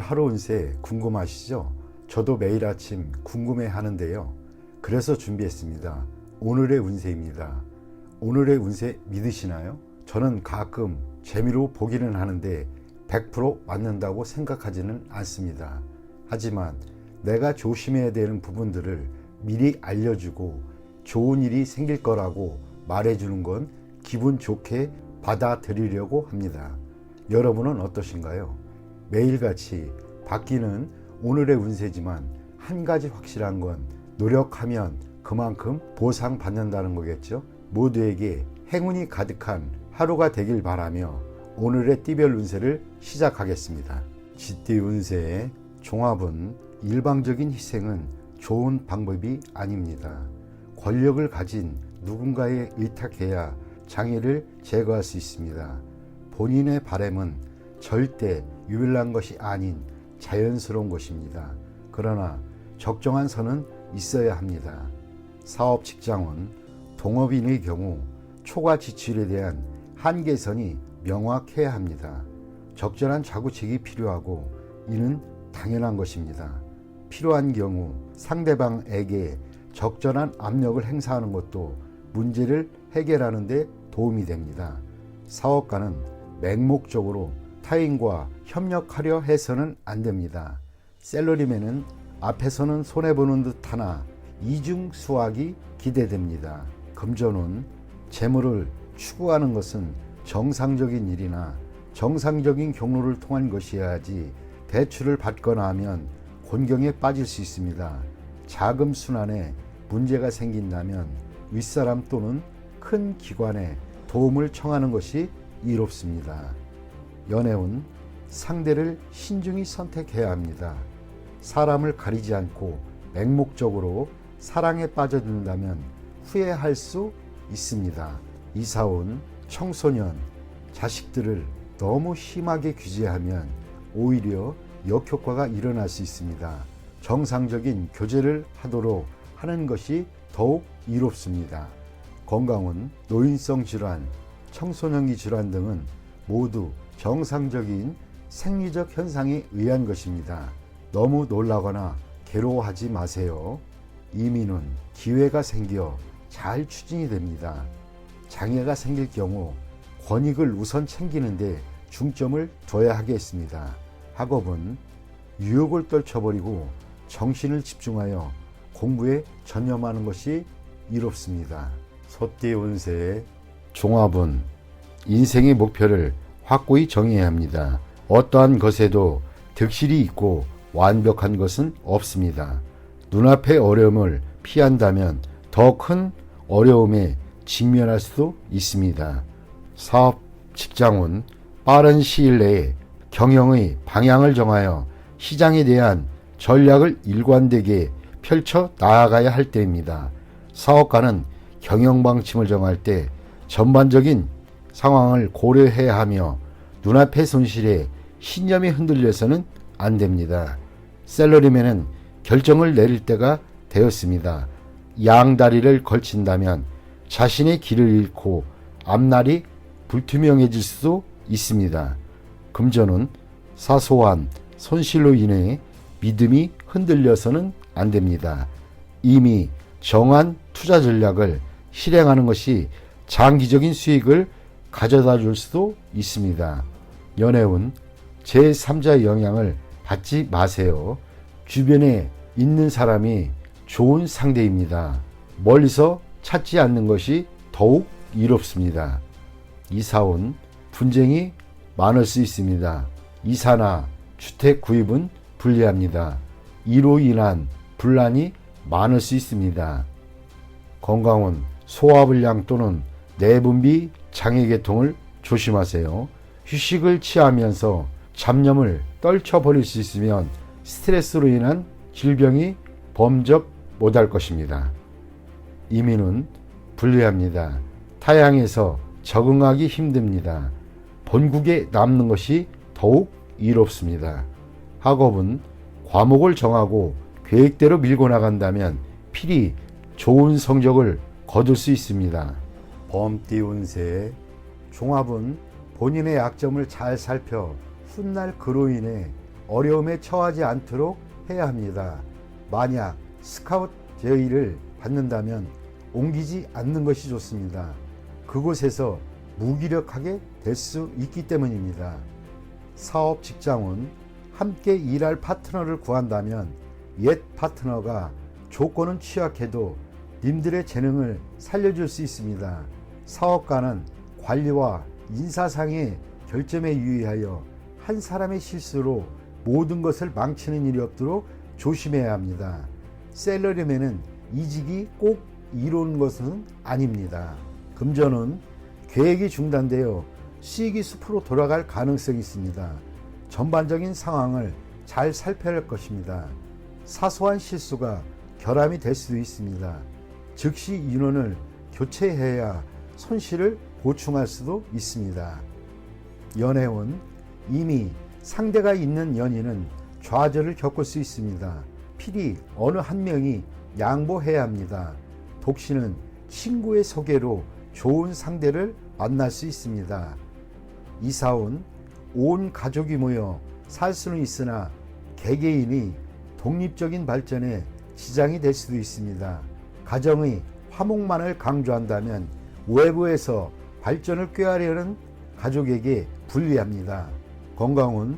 하루 운세 궁금하시죠? 저도 매일 아침 궁금해 하는데요. 그래서 준비했습니다. 오늘의 운세입니다. 오늘의 운세 믿으시나요? 저는 가끔 재미로 보기는 하는데 100% 맞는다고 생각하지는 않습니다. 하지만 내가 조심해야 되는 부분들을 미리 알려주고 좋은 일이 생길 거라고 말해주는 건 기분 좋게 받아들이려고 합니다. 여러분은 어떠신가요? 매일같이 바뀌는 오늘의 운세지만 한 가지 확실한 건 노력하면 그만큼 보상받는다는 거겠죠. 모두에게 행운이 가득한 하루가 되길 바라며 오늘의 띠별 운세를 시작하겠습니다. 쥐띠 운세의 종합은 일방적인 희생은 좋은 방법이 아닙니다. 권력을 가진 누군가에 의탁해야 장애를 제거할 수 있습니다. 본인의 바람은 절대 유별난 것이 아닌 자연스러운 것입니다. 그러나 적정한 선은 있어야 합니다. 사업 직장은 동업인의 경우 초과 지출에 대한 한계선이 명확해야 합니다. 적절한 자구책이 필요하고 이는 당연한 것입니다. 필요한 경우 상대방에게 적절한 압력을 행사하는 것도 문제를 해결하는 데 도움이 됩니다. 사업가는 맹목적으로 타인과 협력하려 해서는 안 됩니다. 샐러리맨은 앞에서는 손해보는 듯 하나 이중 수확이 기대됩니다. 금전운, 재물을 추구하는 것은 정상적인 일이나 정상적인 경로를 통한 것이어야지 대출을 받거나 하면 곤경에 빠질 수 있습니다. 자금 순환에 문제가 생긴다면 윗사람 또는 큰 기관에 도움을 청하는 것이 이롭습니다. 연애운, 상대를 신중히 선택해야 합니다. 사람을 가리지 않고 맹목적으로 사랑에 빠져든다면 후회할 수 있습니다. 이사온, 청소년, 자식들을 너무 심하게 규제하면 오히려 역효과가 일어날 수 있습니다. 정상적인 교제를 하도록 하는 것이 더욱 이롭습니다. 건강은 노인성 질환, 청소년기 질환 등은 모두 정상적인 생리적 현상에 의한 것입니다. 너무 놀라거나 괴로워하지 마세요. 이민은 기회가 생겨 잘 추진이 됩니다. 장애가 생길 경우 권익을 우선 챙기는데 중점을 둬야 하겠습니다. 학업은 유혹을 떨쳐버리고 정신을 집중하여 공부에 전념하는 것이 이롭습니다. 소띠 운세의 종합은 인생의 목표를 확고히 정해야 합니다. 어떠한 것에도 득실이 있고 완벽한 것은 없습니다. 눈앞의 어려움을 피한다면 더 큰 어려움에 직면할 수도 있습니다. 사업, 직장은 빠른 시일 내에 경영의 방향을 정하여 시장에 대한 전략을 일관되게 펼쳐 나아가야 할 때입니다. 사업가는 경영 방침을 정할 때 전반적인 상황을 고려해야 하며 눈앞의 손실에 신념이 흔들려서는 안 됩니다. 샐러리맨은 결정을 내릴 때가 되었습니다. 양다리를 걸친다면 자신의 길을 잃고 앞날이 불투명해질 수도 있습니다. 금전은 사소한 손실로 인해 믿음이 흔들려서는 안 됩니다. 이미 정한 투자 전략을 실행하는 것이 장기적인 수익을 가져다 줄 수도 있습니다. 연애운, 제3자의 영향을 받지 마세요. 주변에 있는 사람이 좋은 상대입니다. 멀리서 찾지 않는 것이 더욱 이롭습니다. 이사온, 분쟁이 많을 수 있습니다. 이사나 주택 구입은 불리합니다. 이로 인한 분란이 많을 수 있습니다. 건강은 소화불량 또는 내분비 장애계통을 조심하세요. 휴식을 취하면서 잡념을 떨쳐버릴 수 있으면 스트레스로 인한 질병이 범접 못할 것입니다. 이민은 불리합니다. 타향에서 적응하기 힘듭니다. 본국에 남는 것이 더욱 이롭습니다. 학업은 과목을 정하고 계획대로 밀고 나간다면 필히 좋은 성적을 거둘 수 있습니다. 범띠 운세의 종합은 본인의 약점을 잘 살펴 훗날 그로 인해 어려움에 처하지 않도록 해야 합니다. 만약 스카웃 제의를 받는다면 옮기지 않는 것이 좋습니다. 그곳에서 무기력하게 될 수 있기 때문입니다. 사업 직장은 함께 일할 파트너를 구한다면 옛 파트너가 조건은 취약해도 님들의 재능을 살려줄 수 있습니다. 사업가는 관리와 인사상의 결점에 유의하여 한 사람의 실수로 모든 것을 망치는 일이 없도록 조심해야 합니다. 셀러리맨은 이직이 꼭 이루는 것은 아닙니다. 금전은 계획이 중단되어 수익이 숲으로 돌아갈 가능성이 있습니다. 전반적인 상황을 잘 살펴야 할 것입니다. 사소한 실수가 결함이 될 수도 있습니다. 즉시 인원을 교체해야 손실을 보충할 수도 있습니다. 연애운 이미 상대가 있는 연인은 좌절을 겪을 수 있습니다. 필히 어느 한 명이 양보해야 합니다. 독신은 친구의 소개로 좋은 상대를 만날 수 있습니다. 이사운 온 가족이 모여 살 수는 있으나 개개인이 독립적인 발전에 지장이 될 수도 있습니다. 가정의 화목만을 강조한다면 외부에서 발전을 꾀하려는 가족에게 불리합니다. 건강은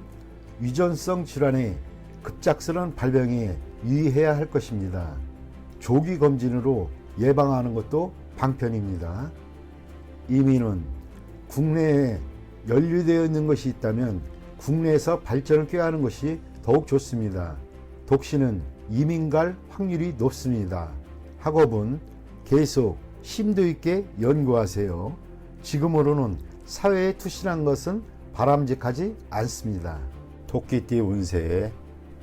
유전성 질환의 급작스러운 발병에 유의해야 할 것입니다. 조기 검진으로 예방하는 것도 방편입니다. 이민은 국내에 연루되어 있는 것이 있다면 국내에서 발전을 꾀하는 것이 더욱 좋습니다. 독신은 이민 갈 확률이 높습니다. 학업은 계속 심도 있게 연구하세요. 지금으로는 사회에 투신한 것은 바람직하지 않습니다. 토끼띠 운세의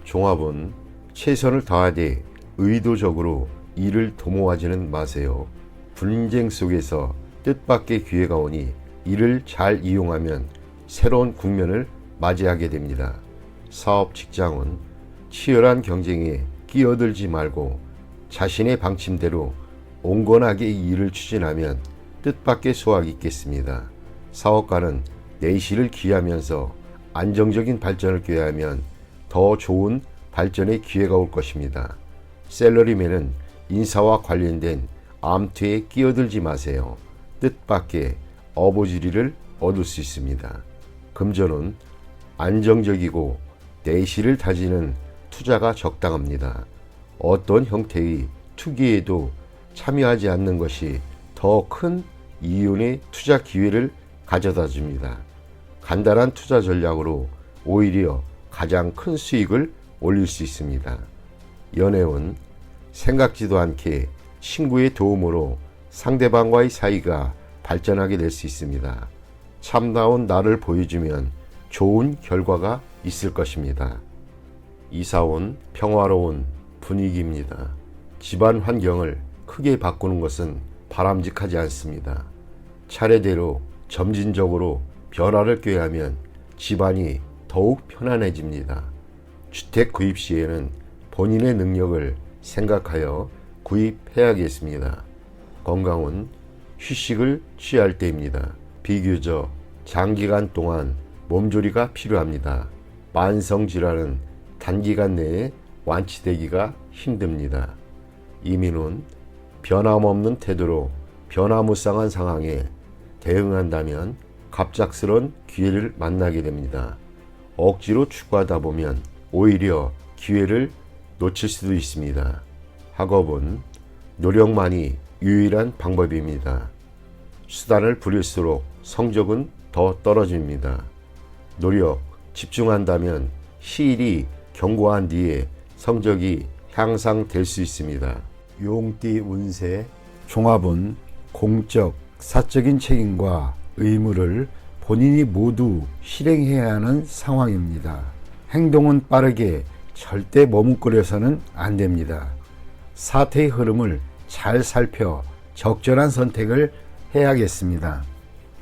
종합은 최선을 다하되 의도적으로 일을 도모하지는 마세요. 분쟁 속에서 뜻밖의 기회가 오니 이를 잘 이용하면 새로운 국면을 맞이하게 됩니다. 사업 직장은 치열한 경쟁에 끼어들지 말고 자신의 방침대로 온건하게 일을 추진하면 뜻밖의 수확이 있겠습니다. 사업가는 내실을 기하면서 안정적인 발전을 꾀하면 더 좋은 발전의 기회가 올 것입니다. 셀러리맨은 인사와 관련된 암투에 끼어들지 마세요. 뜻밖의 어부지리를 얻을 수 있습니다. 금전은 안정적이고 내실을 다지는 투자가 적당합니다. 어떤 형태의 투기에도 참여하지 않는 것이 더 큰 이윤의 투자 기회를 가져다 줍니다. 간단한 투자 전략으로 오히려 가장 큰 수익을 올릴 수 있습니다. 연애운 생각지도 않게 친구의 도움으로 상대방과의 사이가 발전하게 될 수 있습니다. 참다운 나를 보여주면 좋은 결과가 있을 것입니다. 이사온 평화로운 분위기입니다. 집안 환경을 크게 바꾸는 것은 바람직하지 않습니다. 차례대로 점진적으로 변화를 꾀하면 집안이 더욱 편안해집니다. 주택 구입 시에는 본인의 능력을 생각하여 구입해야겠습니다. 건강은 휴식을 취할 때입니다. 비교적 장기간 동안 몸조리가 필요합니다. 만성질환은 단기간 내에 완치되기가 힘듭니다. 이민은 변함없는 태도로 변화무쌍한 상황에 대응한다면 갑작스런 기회를 만나게 됩니다. 억지로 추구하다 보면 오히려 기회를 놓칠 수도 있습니다. 학업은 노력만이 유일한 방법입니다. 수단을 부릴수록 성적은 더 떨어집니다. 노력, 집중한다면 시일이 경고한 뒤에 성적이 향상될 수 있습니다. 용띠 운세 종합은 공적, 사적인 책임과 의무를 본인이 모두 실행해야 하는 상황입니다. 행동은 빠르게 절대 머뭇거려서는 안 됩니다. 사태의 흐름을 잘 살펴 적절한 선택을 해야겠습니다.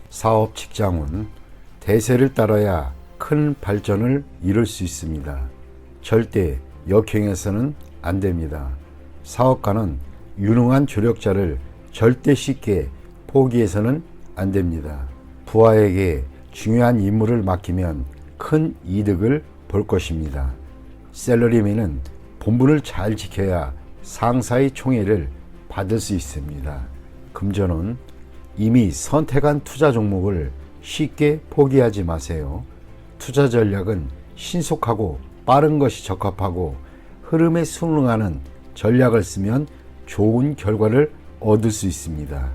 사업 직장은 대세를 따라야 큰 발전을 이룰 수 있습니다. 절대 역행해서는 안 됩니다. 사업가는 유능한 조력자를 절대 쉽게 포기해서는 안 됩니다. 부하에게 중요한 임무를 맡기면 큰 이득을 볼 것입니다. 셀러리맨은 본분을 잘 지켜야 상사의 총애를 받을 수 있습니다. 금전운, 이미 선택한 투자 종목을 쉽게 포기하지 마세요. 투자 전략은 신속하고 빠른 것이 적합하고 흐름에 순응하는 전략을 쓰면 좋은 결과를 얻을 수 있습니다.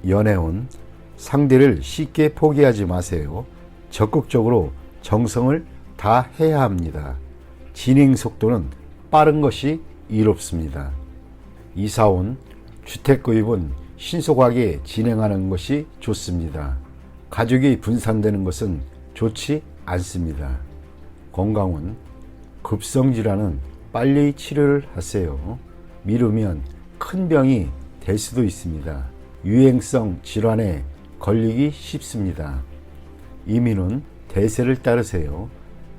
연애운, 상대를 쉽게 포기하지 마세요. 적극적으로 정성을 다해야 합니다. 진행 속도는 빠른 것이 이롭습니다. 이사운, 주택 구입은 신속하게 진행하는 것이 좋습니다. 가족이 분산되는 것은 좋지 않습니다. 건강은 급성질환은 빨리 치료를 하세요. 미루면 큰 병이 될 수도 있습니다. 유행성 질환에 걸리기 쉽습니다. 이민은 대세를 따르세요.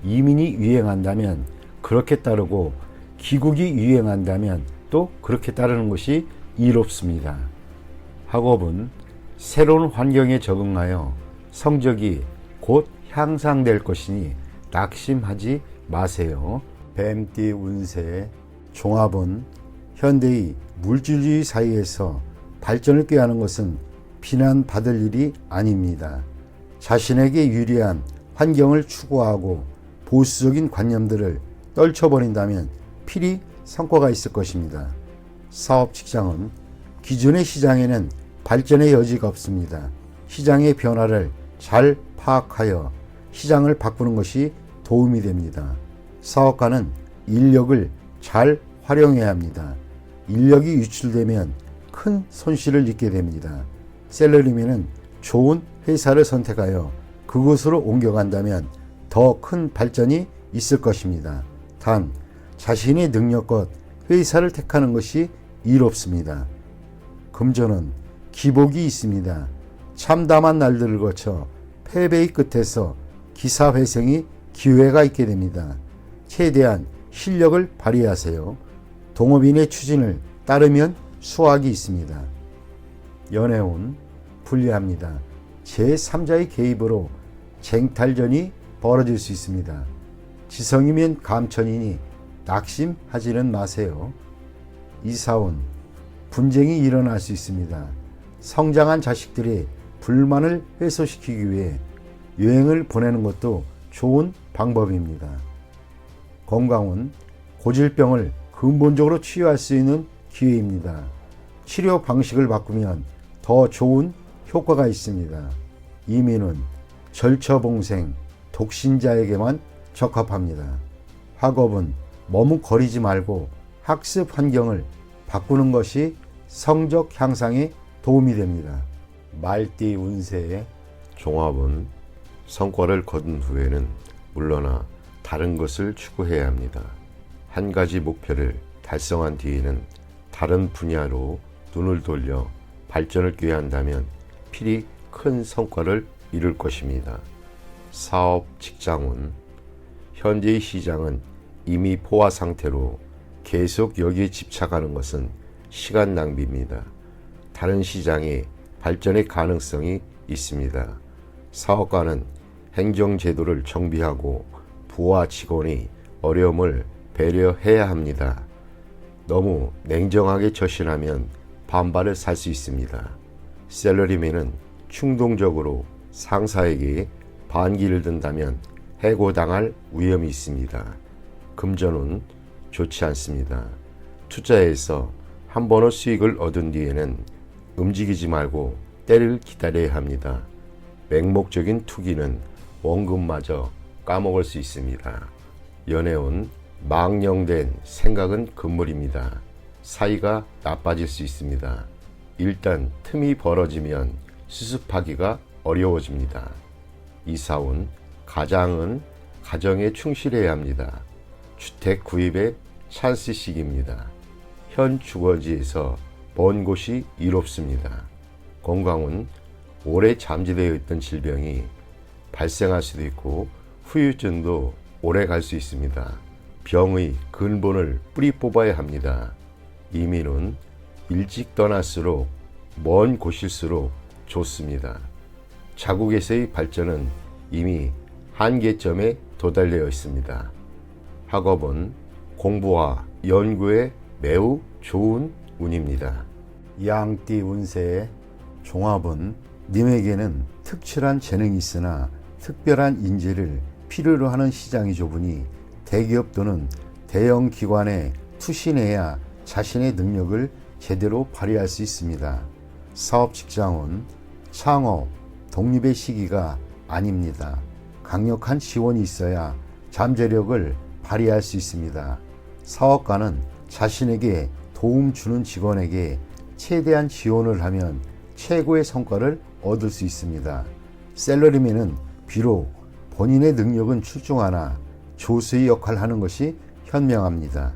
이민이 유행한다면 그렇게 따르고 기국이 유행한다면 또 그렇게 따르는 것이 이롭습니다. 학업은 새로운 환경에 적응하여 성적이 곧 향상될 것이니 낙심하지 마세요. 뱀띠 운세. 종합은 현대의 물질주의 사회에서 발전을 꾀하는 것은 비난받을 일이 아닙니다. 자신에게 유리한 환경을 추구하고 보수적인 관념들을 떨쳐버린다면 필히 성과가 있을 것입니다. 사업 직장은 기존의 시장에는 발전의 여지가 없습니다. 시장의 변화를 잘 파악하여 시장을 바꾸는 것이 도움이 됩니다. 사업가는 인력을 잘 활용해야 합니다. 인력이 유출되면 큰 손실을 입게 됩니다. 셀러리맨은 좋은 회사를 선택하여 그곳으로 옮겨간다면 더 큰 발전이 있을 것입니다. 단, 자신의 능력껏 회사를 택하는 것이 이롭습니다. 금전은 기복이 있습니다. 참담한 날들을 거쳐 패배의 끝에서 기사회생이 기회가 있게 됩니다. 최대한 실력을 발휘하세요. 동업인의 추진을 따르면 수확이 있습니다. 연애운, 불리합니다. 제3자의 개입으로 쟁탈전이 벌어질 수 있습니다. 지성이면 감천이니 낙심하지는 마세요. 이사운, 분쟁이 일어날 수 있습니다. 성장한 자식들의 불만을 해소시키기 위해 여행을 보내는 것도 좋은 방법입니다. 건강은 고질병을 근본적으로 치유할 수 있는 기회입니다. 치료 방식을 바꾸면 더 좋은 효과가 있습니다. 이민은 절처봉생, 독신자에게만 적합합니다. 학업은 머뭇거리지 말고 학습 환경을 바꾸는 것이 성적 향상에 도움이 됩니다. 말띠 운세. 종합은 성과를 거둔 후에는 물러나 다른 것을 추구해야 합니다. 한 가지 목표를 달성한 뒤에는 다른 분야로 눈을 돌려 발전을 꾀한다면 필히 큰 성과를 이룰 것입니다. 사업, 직장운. 현재의 시장은 이미 포화 상태로 계속 여기에 집착하는 것은 시간 낭비입니다. 다른 시장에 발전의 가능성이 있습니다. 사업가는 행정제도를 정비하고 부하 직원의 어려움을 배려해야 합니다. 너무 냉정하게 처신하면 반발을 살 수 있습니다. 셀러리맨은 충동적으로 상사에게 반기를 든다면 해고당할 위험이 있습니다. 금전은 좋지 않습니다. 투자해서 한 번의 수익을 얻은 뒤에는 움직이지 말고 때를 기다려야 합니다. 맹목적인 투기는 원금마저 까먹을 수 있습니다. 연애운, 망령된 생각은 금물입니다. 사이가 나빠질 수 있습니다. 일단 틈이 벌어지면 수습하기가 어려워집니다. 이사운, 가장은 가정에 충실해야 합니다. 주택 구입의 찬스 시기입니다. 현 주거지에서 먼 곳이 이롭습니다. 건강은 오래 잠재되어 있던 질병이 발생할 수도 있고 후유증도 오래 갈 수 있습니다. 병의 근본을 뿌리 뽑아야 합니다. 이민은 일찍 떠날수록 먼 곳일수록 좋습니다. 자국에서의 발전은 이미 한계점에 도달되어 있습니다. 학업은 공부와 연구에 매우 좋은 운입니다. 양띠 운세의 종합은 님에게는 특출한 재능이 있으나 특별한 인재를 필요로 하는 시장이 좁으니 대기업 또는 대형 기관에 투신해야 자신의 능력을 제대로 발휘할 수 있습니다. 사업 직장은 창업, 독립의 시기가 아닙니다. 강력한 지원이 있어야 잠재력을 발휘할 수 있습니다. 사업가는 자신에게 도움 주는 직원에게 최대한 지원을 하면 최고의 성과를 얻을 수 있습니다. 셀러리맨은 비록 본인의 능력은 출중하나 조수의 역할을 하는 것이 현명합니다.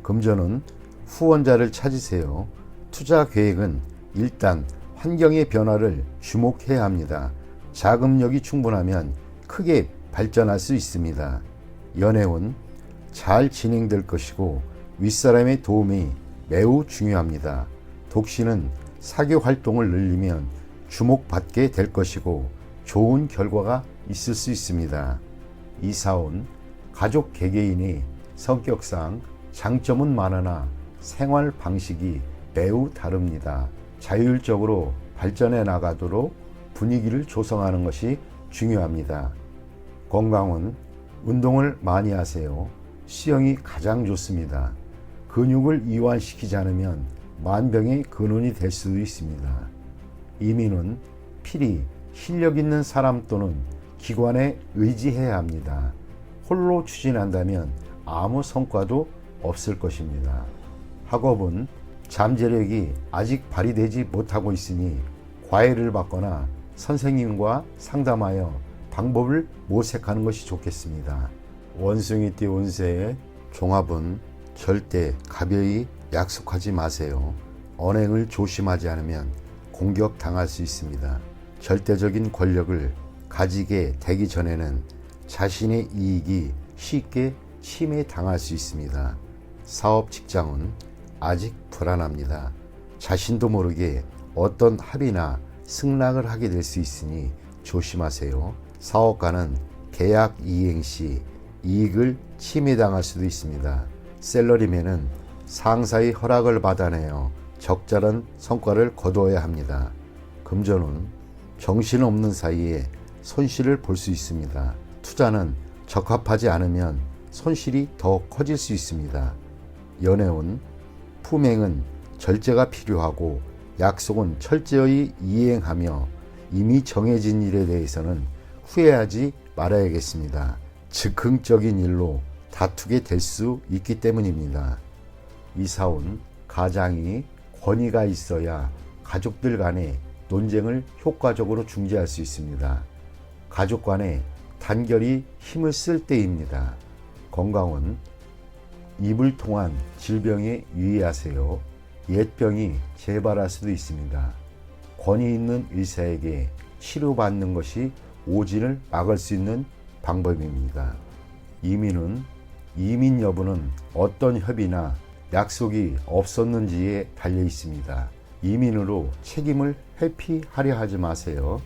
금전은 후원자를 찾으세요. 투자 계획은 일단 환경의 변화를 주목해야 합니다. 자금력이 충분하면 크게 발전할 수 있습니다. 연애운 잘 진행될 것이고 윗사람의 도움이 매우 중요합니다. 독신은 사교 활동을 늘리면 주목받게 될 것이고 좋은 결과가 있을 수 있습니다. 이사운 가족 개개인의 성격상 장점은 많으나 생활 방식이 매우 다릅니다. 자율적으로 발전해 나가도록 분위기를 조성하는 것이 중요합니다. 건강은 운동을 많이 하세요. 수영이 가장 좋습니다. 근육을 이완시키지 않으면 만병의 근원이 될 수도 있습니다. 이민은 필히 실력 있는 사람 또는 기관에 의지해야 합니다. 홀로 추진한다면 아무 성과도 없을 것입니다. 학업은 잠재력이 아직 발휘되지 못하고 있으니 과외를 받거나 선생님과 상담하여 방법을 모색하는 것이 좋겠습니다. 원숭이띠 운세의 종합은 절대 가벼이 약속하지 마세요. 언행을 조심하지 않으면 공격당할 수 있습니다. 절대적인 권력을 가지게 되기 전에는 자신의 이익이 쉽게 침해당할 수 있습니다. 사업 직장은 아직 불안합니다. 자신도 모르게 어떤 합의나 승낙을 하게 될 수 있으니 조심하세요. 사업가는 계약 이행 시 이익을 침해당할 수도 있습니다. 셀러리맨은 상사의 허락을 받아내어 적절한 성과를 거두어야 합니다. 금전은 정신없는 사이에 손실을 볼 수 있습니다. 투자는 적합하지 않으면 손실이 더 커질 수 있습니다. 연애운 품행은 절제가 필요하고 약속은 철저히 이행하며 이미 정해진 일에 대해서는 후회하지 말아야겠습니다. 즉흥적인 일로 다투게 될 수 있기 때문입니다. 이사운 가장이 권위가 있어야 가족들 간의 논쟁을 효과적으로 중재할 수 있습니다. 가족 간의 단결이 힘을 쓸 때입니다. 건강은 입을 통한 질병에 유의하세요. 옛병이 재발할 수도 있습니다. 권위 있는 의사에게 치료받는 것이 오진을 막을 수 있는 방법입니다. 이민 여부는 어떤 협의나 약속이 없었는지에 달려 있습니다. 이민으로 책임을 회피하려 하지 마세요.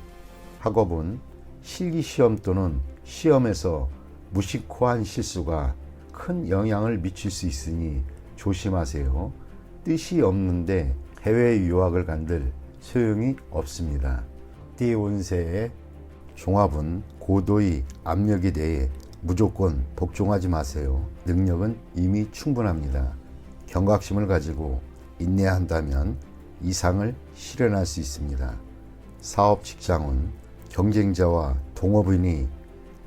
학업은 실기시험 또는 시험에서 무심코 한 실수가 큰 영향을 미칠 수 있으니 조심하세요. 뜻이 없는데 해외 유학을 간들 소용이 없습니다. 띠 운세의 종합은 고도의 압력에 대해 무조건 복종하지 마세요. 능력은 이미 충분합니다. 경각심을 가지고 인내한다면 이상을 실현할 수 있습니다. 사업 직장은 경쟁자와 동업인이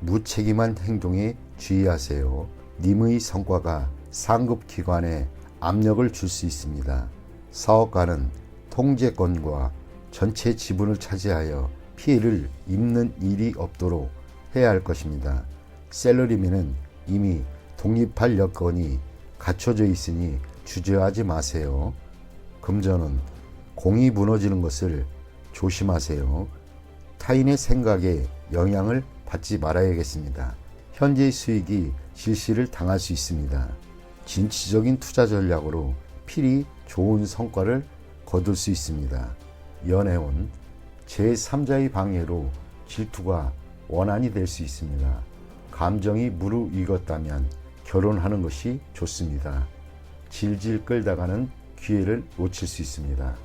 무책임한 행동에 주의하세요. 님의 성과가 상급 기관에 압력을 줄 수 있습니다. 사업가는 통제권과 전체 지분을 차지하여 피해를 입는 일이 없도록 해야 할 것입니다. 셀러리맨은 이미 독립할 여건이 갖춰져 있으니 주저하지 마세요. 금전은 공이 무너지는 것을 조심하세요. 타인의 생각에 영향을 받지 말아야겠습니다. 현재의 수익이 실시를 당할 수 있습니다. 진취적인 투자 전략으로 필히 좋은 성과를 거둘 수 있습니다. 연애운 제3자의 방해로 질투가 원한이 될 수 있습니다. 감정이 무르익었다면 결혼하는 것이 좋습니다. 질질 끌다가는 기회를 놓칠 수 있습니다.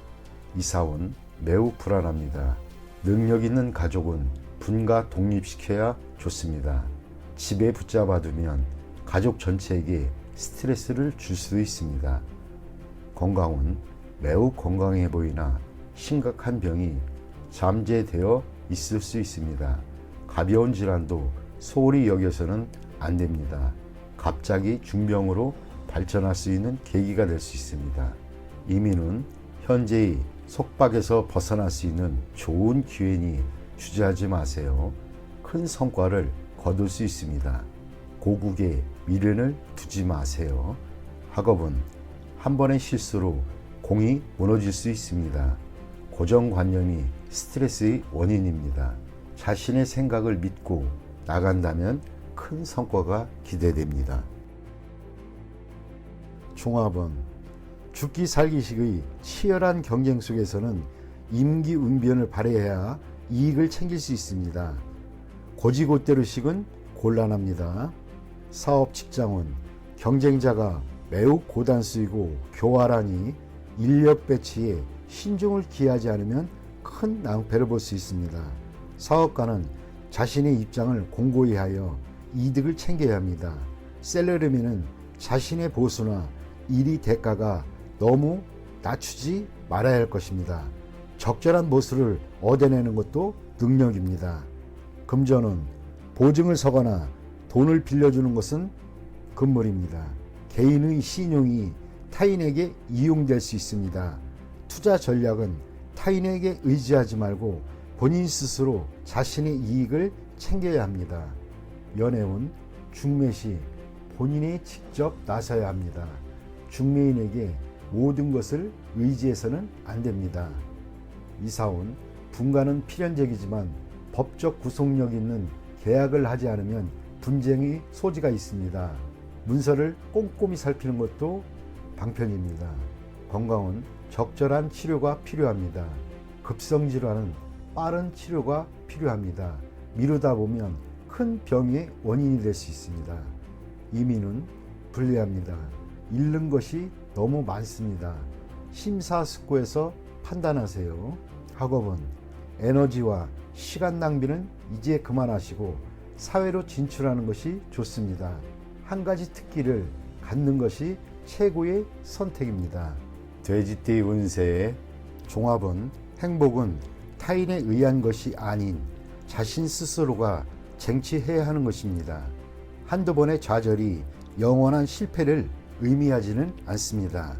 이사운 매우 불안합니다. 능력 있는 가족은 분가 독립시켜야 좋습니다. 집에 붙잡아두면 가족 전체에게 스트레스를 줄 수도 있습니다. 건강은 매우 건강해 보이나 심각한 병이 잠재되어 있을 수 있습니다. 가벼운 질환도 소홀히 여겨서는 안 됩니다. 갑자기 중병으로 발전할 수 있는 계기가 될 수 있습니다. 이민은 현재의 속박에서 벗어날 수 있는 좋은 기회니 주저하지 마세요. 큰 성과를 거둘 수 있습니다. 고국에 미련을 두지 마세요. 학업은 한 번의 실수로 공이 무너질 수 있습니다. 고정관념이 스트레스의 원인입니다. 자신의 생각을 믿고 나간다면 큰 성과가 기대됩니다. 종합은 죽기 살기식의 치열한 경쟁 속에서는 임기응변을 발휘해야 이익을 챙길 수 있습니다. 고지고대로식은 곤란합니다. 사업 직장은 경쟁자가 매우 고단수이고 교활하니 인력 배치에 신중을 기하지 않으면 큰 낭패를 볼 수 있습니다. 사업가는 자신의 입장을 공고히 하여 이득을 챙겨야 합니다. 셀러리맨은 자신의 보수나 일의 대가가 너무 낮추지 말아야 할 것입니다. 적절한 모수를 얻어내는 것도 능력입니다. 금전은 보증을 서거나 돈을 빌려주는 것은 금물입니다. 개인의 신용이 타인에게 이용될 수 있습니다. 투자 전략은 타인에게 의지하지 말고 본인 스스로 자신의 이익을 챙겨야 합니다. 연애운 중매시 본인이 직접 나서야 합니다. 중매인에게 모든 것을 의지해서는 안 됩니다. 이사운 분가는 필연적이지만 법적 구속력 있는 계약을 하지 않으면 분쟁의 소지가 있습니다. 문서를 꼼꼼히 살피는 것도 방편입니다. 건강은 적절한 치료가 필요합니다. 급성질환은 빠른 치료가 필요합니다. 미루다 보면 큰 병의 원인이 될 수 있습니다. 이민은 불리합니다. 잃는 것이 너무 많습니다. 심사숙고해서 판단하세요. 학업은 에너지와 시간 낭비는 이제 그만하시고 사회로 진출하는 것이 좋습니다. 한 가지 특기를 갖는 것이 최고의 선택입니다. 돼지띠 운세의 종합은 행복은 타인에 의한 것이 아닌 자신 스스로가 쟁취해야 하는 것입니다. 한두 번의 좌절이 영원한 실패를 의미하지는 않습니다.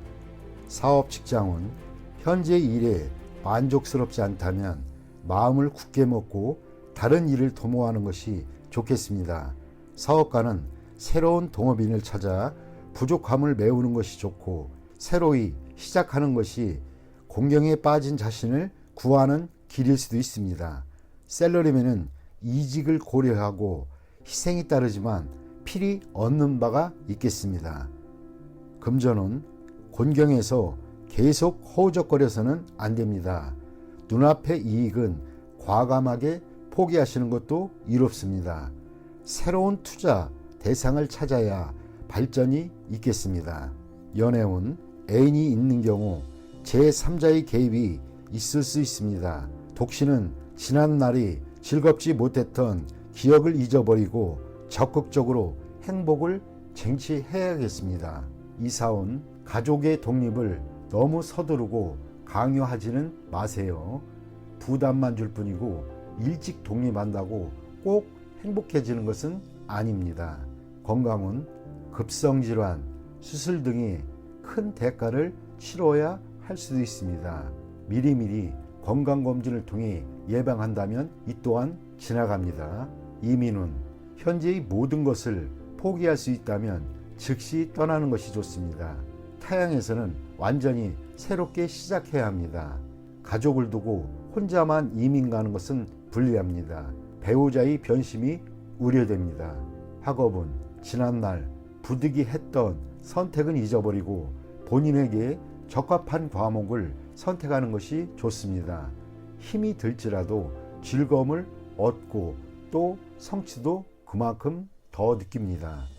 사업 직장은 현재 일에 만족스럽지 않다면 마음을 굳게 먹고 다른 일을 도모하는 것이 좋겠습니다. 사업가는 새로운 동업인을 찾아 부족함을 메우는 것이 좋고 새로이 시작하는 것이 공경에 빠진 자신을 구하는 길일 수도 있습니다. 셀러리맨은 이직을 고려하고 희생이 따르지만 필히 얻는 바가 있겠습니다. 금전은 곤경에서 계속 허우적거려서는 안 됩니다. 눈앞의 이익은 과감하게 포기하시는 것도 이롭습니다. 새로운 투자 대상을 찾아야 발전이 있겠습니다. 연애운 애인이 있는 경우 제3자의 개입이 있을 수 있습니다. 독신은 지난 날이 즐겁지 못했던 기억을 잊어버리고 적극적으로 행복을 쟁취해야겠습니다. 이사운 가족의 독립을 너무 서두르고 강요하지는 마세요. 부담만 줄 뿐이고 일찍 독립한다고 꼭 행복해지는 것은 아닙니다. 건강은 급성질환, 수술 등의 큰 대가를 치러야 할 수도 있습니다. 미리미리 건강검진을 통해 예방한다면 이 또한 지나갑니다. 이민은 현재의 모든 것을 포기할 수 있다면 즉시 떠나는 것이 좋습니다. 타양에서는 완전히 새롭게 시작해야 합니다. 가족을 두고 혼자만 이민 가는 것은 불리합니다. 배우자의 변심이 우려됩니다. 학업은 지난날 부득이했던 선택은 잊어버리고 본인에게 적합한 과목을 선택하는 것이 좋습니다. 힘이 들지라도 즐거움을 얻고 또 성취도 그만큼 더 느낍니다.